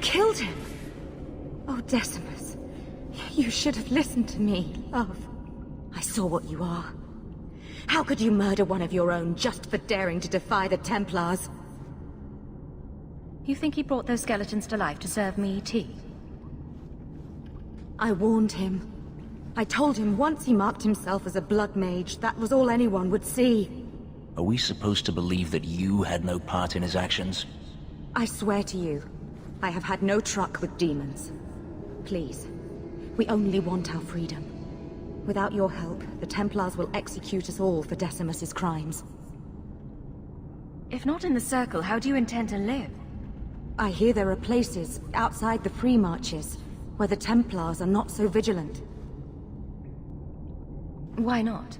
killed him! Oh, Decimus, you should have listened to me, love. I saw what you are. How could you murder one of your own just for daring to defy the Templars? You think he brought those skeletons to life to serve me tea? I warned him. I told him once he marked himself as a blood mage, that was all anyone would see. Are we supposed to believe that you had no part in his actions? I swear to you, I have had no truck with demons. Please, we only want our freedom. Without your help, the Templars will execute us all for Decimus's crimes. If not in the Circle, how do you intend to live? I hear there are places, outside the Free Marches, where the Templars are not so vigilant. Why not?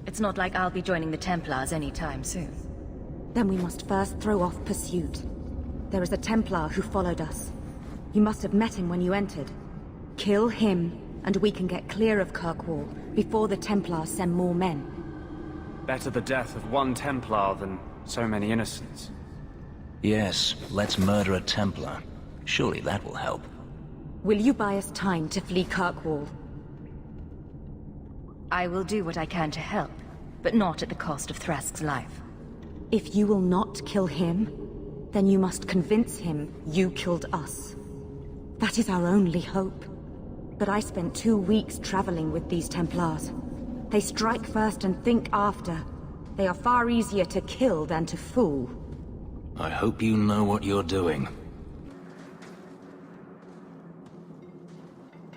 It's not like I'll be joining the Templars anytime soon. Then we must first throw off pursuit. There is a Templar who followed us. You must have met him when you entered. Kill him, and we can get clear of Kirkwall before the Templars send more men. Better the death of one Templar than so many innocents. Yes, let's murder a Templar. Surely that will help. Will you buy us time to flee Kirkwall? I will do what I can to help, but not at the cost of Thrask's life. If you will not kill him, then you must convince him you killed us. That is our only hope. But I spent 2 weeks traveling with these Templars. They strike first and think after. They are far easier to kill than to fool. I hope you know what you're doing.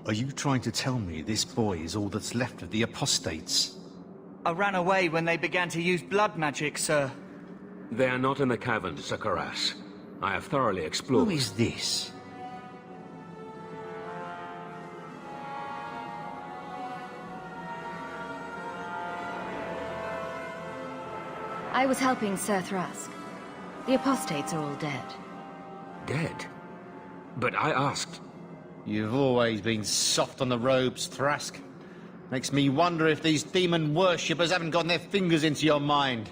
Are you trying to tell me this boy is all that's left of the apostates? I ran away when they began to use blood magic, sir. They are not in the caverns, Sir Karas. I have thoroughly explored. Who is this? I was helping Sir Thrask. The apostates are all dead. Dead? But I asked. You've always been soft on the robes, Thrask. Makes me wonder if these demon worshippers haven't gotten their fingers into your mind.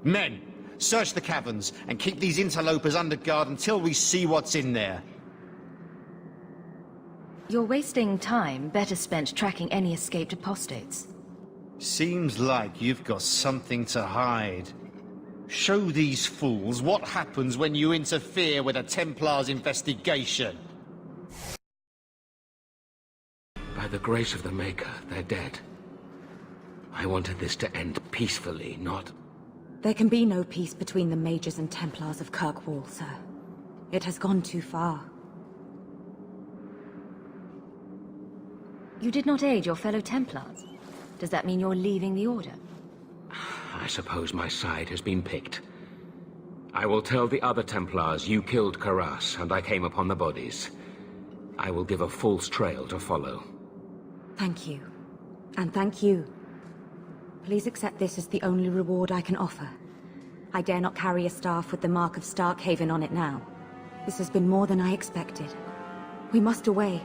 Men, search the caverns and keep these interlopers under guard until we see what's in there. You're wasting time better spent tracking any escaped apostates. Seems like you've got something to hide. Show these fools what happens when you interfere with a Templar's investigation. By the grace of the Maker, they're dead. I wanted this to end peacefully, not... There can be no peace between the Mages and Templars of Kirkwall, sir. It has gone too far. You did not aid your fellow Templars. Does that mean you're leaving the Order? I suppose my side has been picked. I will tell the other Templars you killed Karas and I came upon the bodies. I will give a false trail to follow. Thank you. And thank you. Please accept this as the only reward I can offer. I dare not carry a staff with the mark of Starkhaven on it now. This has been more than I expected. We must away.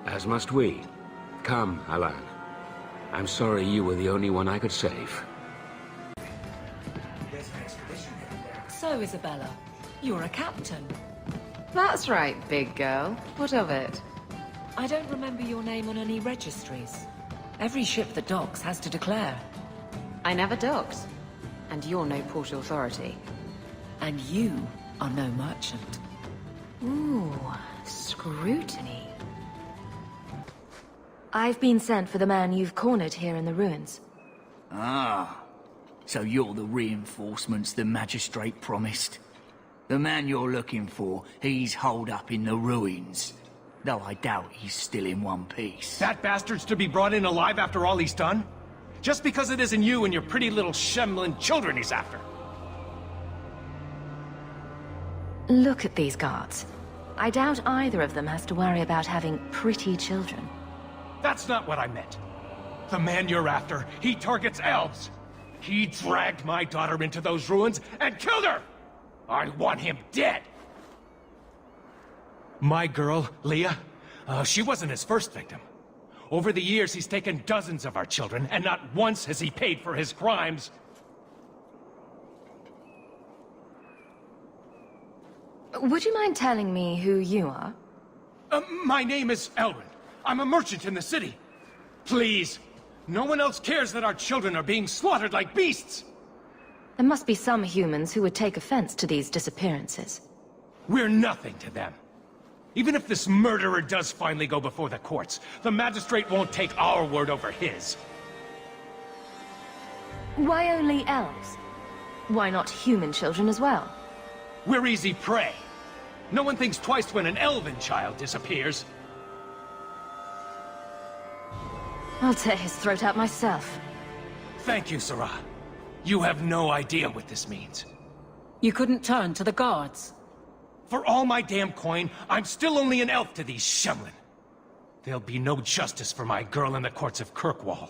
As must we. Come, Alan. I'm sorry you were the only one I could save. So, Isabella, you're a captain. That's right, big girl. What of it? I don't remember your name on any registries. Every ship that docks has to declare. I never docked. And you're no port authority. And you are no merchant. Ooh, scrutiny. I've been sent for the man you've cornered here in the ruins. Ah, so you're the reinforcements the Magistrate promised. The man you're looking for, he's holed up in the ruins. Though I doubt he's still in one piece. That bastard's to be brought in alive after all he's done? Just because it isn't you and your pretty little Shemlin children he's after. Look at these guards. I doubt either of them has to worry about having pretty children. That's not what I meant. The man you're after, he targets elves. He dragged my daughter into those ruins and killed her! I want him dead! My girl, Leah, she wasn't his first victim. Over the years, he's taken dozens of our children, and not once has he paid for his crimes. Would you mind telling me who you are? My name is Elrin. I'm a merchant in the city. Please, no one else cares that our children are being slaughtered like beasts. There must be some humans who would take offense to these disappearances. We're nothing to them. Even if this murderer does finally go before the courts, the magistrate won't take our word over his. Why only elves? Why not human children as well? We're easy prey. No one thinks twice when an elven child disappears. I'll tear his throat out myself. Thank you, Sarah. You have no idea what this means. You couldn't turn to the guards. For all my damn coin, I'm still only an elf to these Shemlin. There'll be no justice for my girl in the courts of Kirkwall.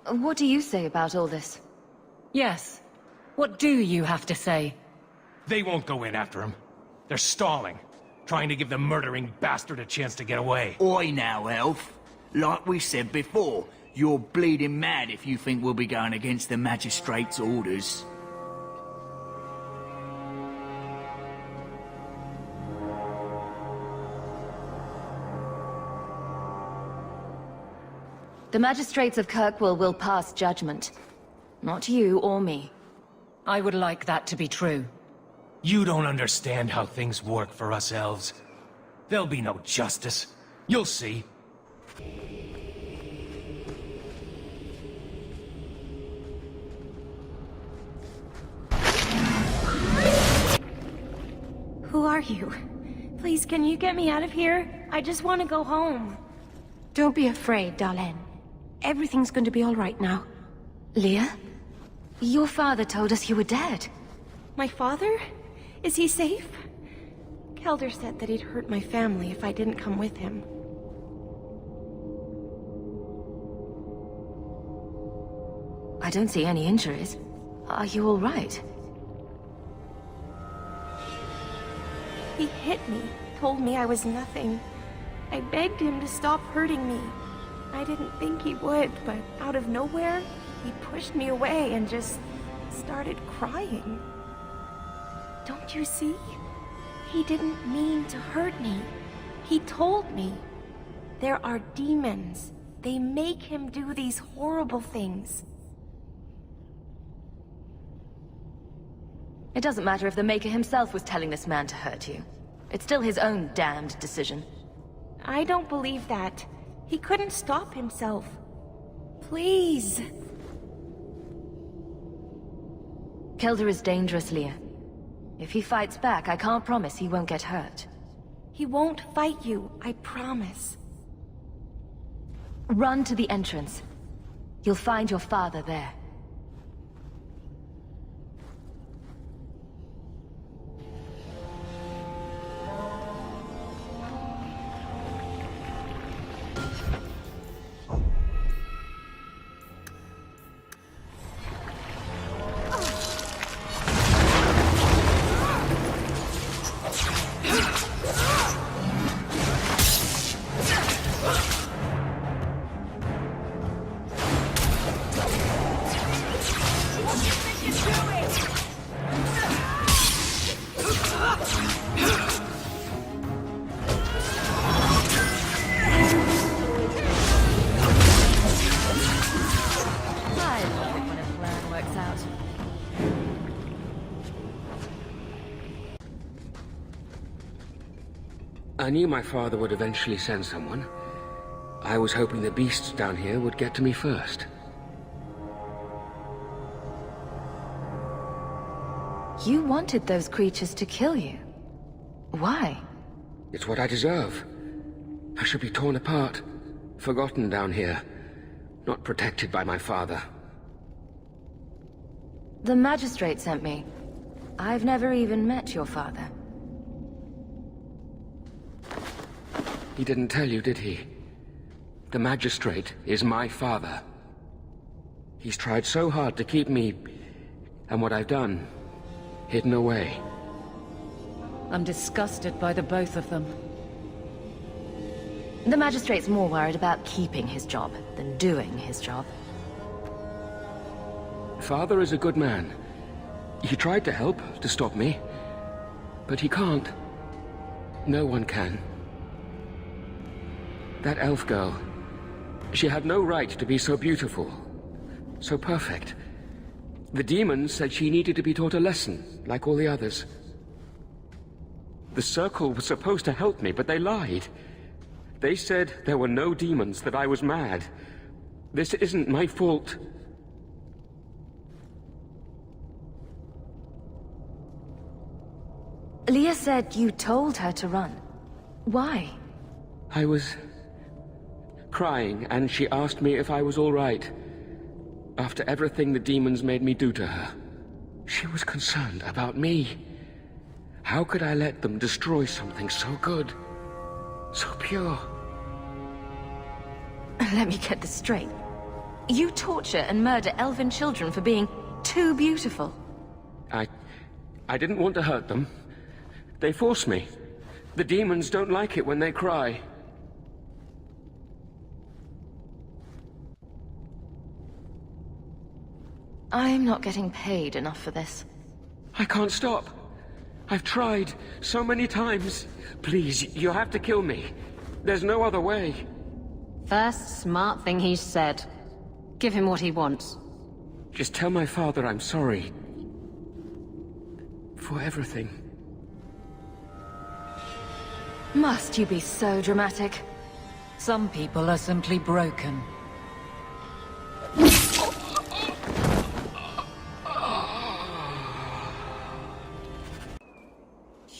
What do you say about all this? Yes. What do you have to say? They won't go in after him. They're stalling, trying to give the murdering bastard a chance to get away. Oi now, elf. Like we said before, you're bleeding mad if you think we'll be going against the magistrate's orders. The magistrates of Kirkwall will pass judgment. Not you or me. I would like that to be true. You don't understand how things work for us elves. There'll be no justice. You'll see. Who are you? Please, can you get me out of here? I just want to go home. Don't be afraid, darling. Everything's going to be all right now. Leah? Your father told us you were dead. My father? Is he safe? Kelder said that he'd hurt my family if I didn't come with him. I don't see any injuries. Are you all right? He hit me, told me I was nothing. I begged him to stop hurting me. I didn't think he would, but out of nowhere, he pushed me away and just started crying. Don't you see? He didn't mean to hurt me. He told me. There are demons. They make him do these horrible things. It doesn't matter if the Maker himself was telling this man to hurt you. It's still his own damned decision. I don't believe that. He couldn't stop himself. Please. Kelder is dangerous, Leah. If he fights back, I can't promise he won't get hurt. He won't fight you, I promise. Run to the entrance. You'll find your father there. I knew my father would eventually send someone. I was hoping the beasts down here would get to me first. You wanted those creatures to kill you. Why? It's what I deserve. I should be torn apart, forgotten down here, not protected by my father. The magistrate sent me. I've never even met your father. He didn't tell you, did he? The magistrate is my father. He's tried so hard to keep me, and what I've done, hidden away. I'm disgusted by the both of them. The magistrate's more worried about keeping his job than doing his job. Father is a good man. He tried to help, to stop me. But he can't. No one can. That elf girl, she had no right to be so beautiful, so perfect. The demons said she needed to be taught a lesson, like all the others. The Circle was supposed to help me, but they lied. They said there were no demons, that I was mad. This isn't my fault. Leah said you told her to run. Why? I was crying, and she asked me if I was all right. After everything the demons made me do to her, she was concerned about me. How could I let them destroy something so good, so pure? Let me get this straight. You torture and murder elven children for being too beautiful. I didn't want to hurt them. They forced me. The demons don't like it when they cry. I'm not getting paid enough for this. I can't stop. I've tried so many times. Please, you have to kill me. There's no other way. First smart thing he's said. Give him what he wants. Just tell my father I'm sorry. For everything. Must you be so dramatic? Some people are simply broken.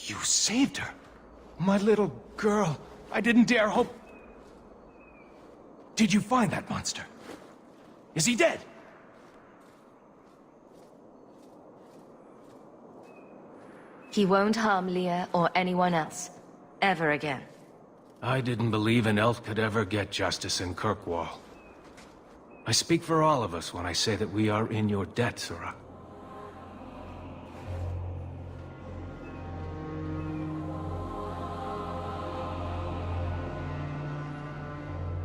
You saved her. My little girl. I didn't dare hope... Did you find that monster? Is he dead? He won't harm Leah or anyone else. Ever again. I didn't believe an elf could ever get justice in Kirkwall. I speak for all of us when I say that we are in your debt, Sirrah.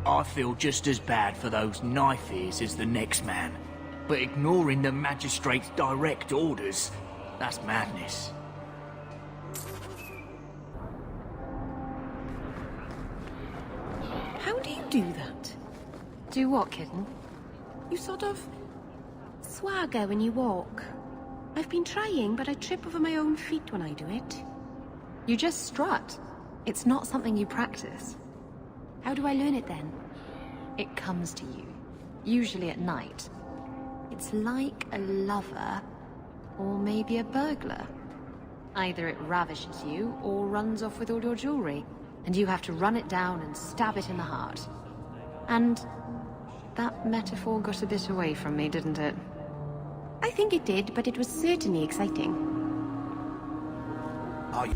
I feel just as bad for those knife ears as the next man. But ignoring the magistrate's direct orders, that's madness. How do you do that? Do what, kitten? You sort of... swagger when you walk. I've been trying, but I trip over my own feet when I do it. You just strut. It's not something you practice. How do I learn it then? It comes to you, usually at night. It's like a lover, or maybe a burglar. Either it ravishes you, or runs off with all your jewelry, and you have to run it down and stab it in the heart. And that metaphor got a bit away from me, didn't it? I think it did, but it was certainly exciting. Are you...